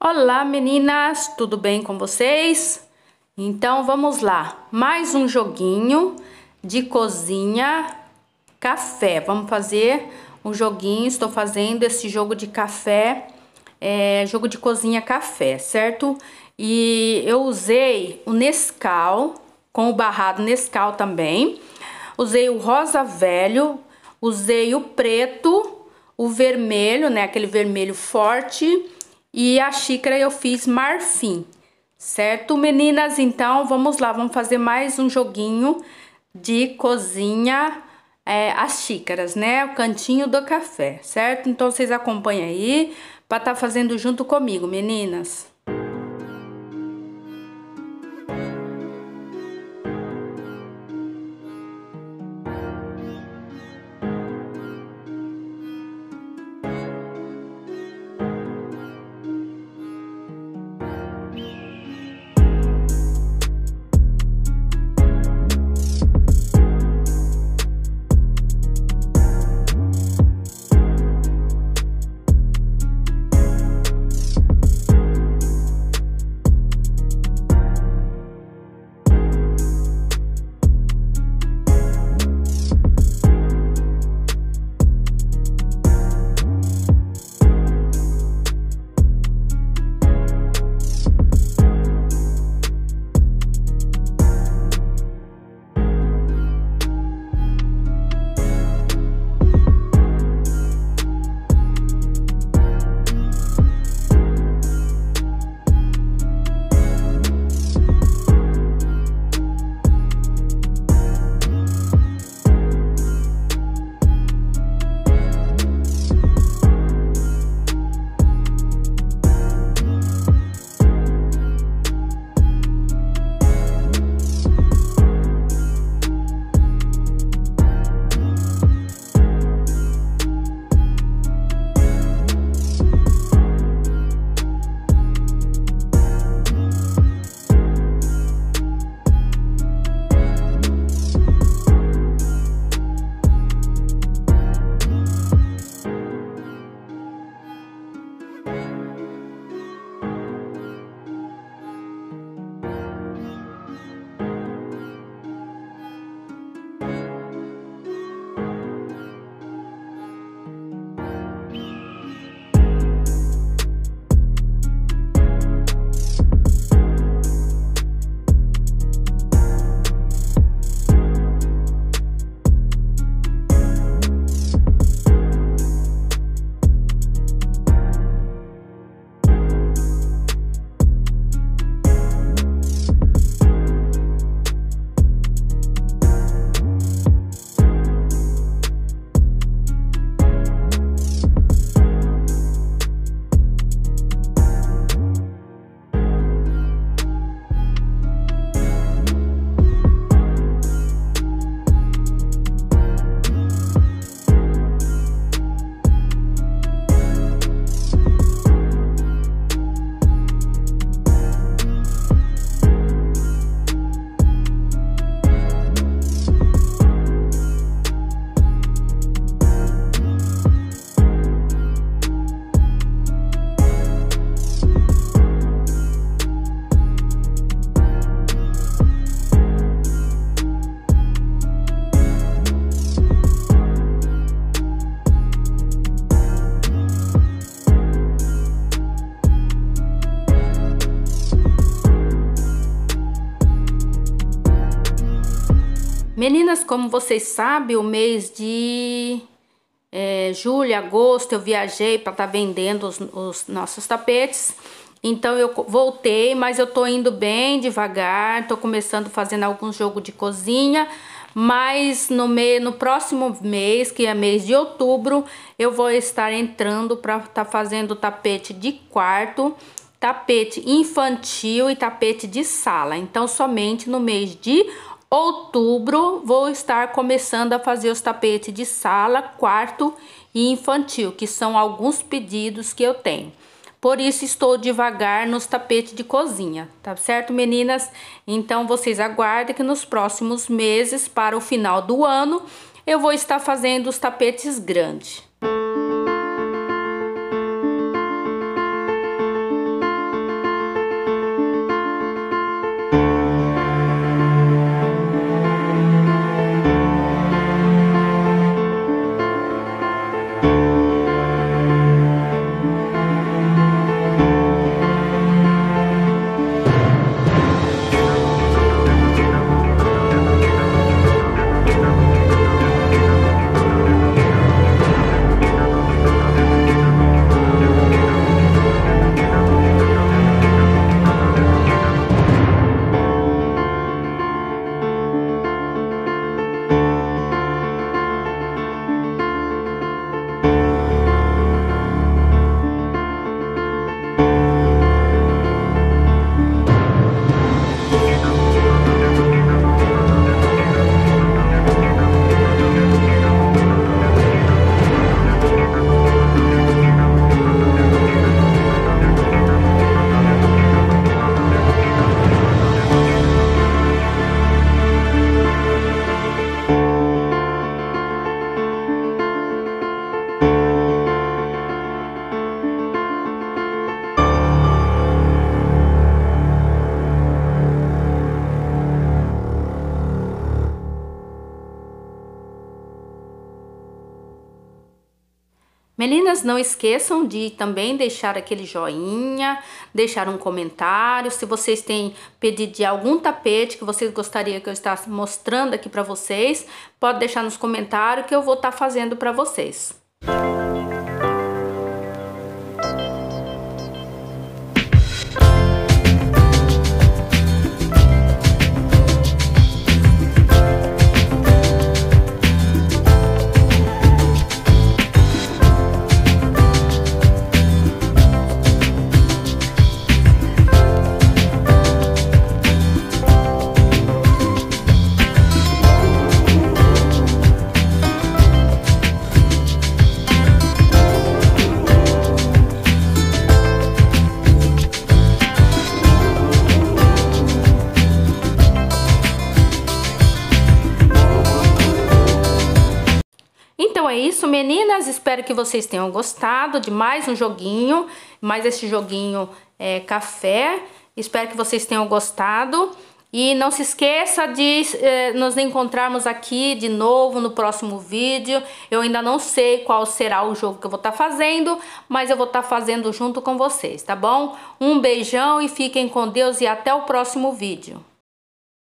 Olá meninas, tudo bem com vocês? Então vamos lá, mais um joguinho de cozinha café. Vamos fazer um joguinho, estou fazendo esse jogo de café, jogo de cozinha café, certo? E eu usei o Nescau, com o barrado Nescau também. Usei o rosa velho, usei o preto, o vermelho, né, aquele vermelho forte. E a xícara eu fiz marfim, certo, meninas? Então, vamos lá, vamos fazer mais um joguinho de cozinha, as xícaras, né? O cantinho do café, certo? Então, vocês acompanham aí para estar fazendo junto comigo, meninas. Meninas, como vocês sabem, o mês de julho, agosto, eu viajei para estar vendendo os nossos tapetes. Então eu voltei, mas eu tô indo bem devagar, tô começando fazendo alguns jogos de cozinha. Mas no próximo mês, que é mês de outubro, eu vou estar entrando para estar fazendo tapete de quarto, tapete infantil e tapete de sala. Então somente no mês de outubro vou estar começando a fazer os tapetes de sala, quarto e infantil, que são alguns pedidos que eu tenho. Por isso estou devagar nos tapetes de cozinha, tá certo, meninas? Então vocês aguardem que nos próximos meses, para o final do ano, eu vou estar fazendo os tapetes grandes. Meninas, não esqueçam de também deixar aquele joinha, deixar um comentário. Se vocês têm pedido de algum tapete que vocês gostariam que eu estivesse mostrando aqui para vocês, pode deixar nos comentários que eu vou estar fazendo para vocês. Então é isso, meninas, espero que vocês tenham gostado de mais um joguinho, mais esse joguinho café. Espero que vocês tenham gostado e não se esqueça de nos encontrarmos aqui de novo no próximo vídeo. Eu ainda não sei qual será o jogo que eu vou estar fazendo, mas eu vou estar fazendo junto com vocês, tá bom? Um beijão e fiquem com Deus e até o próximo vídeo.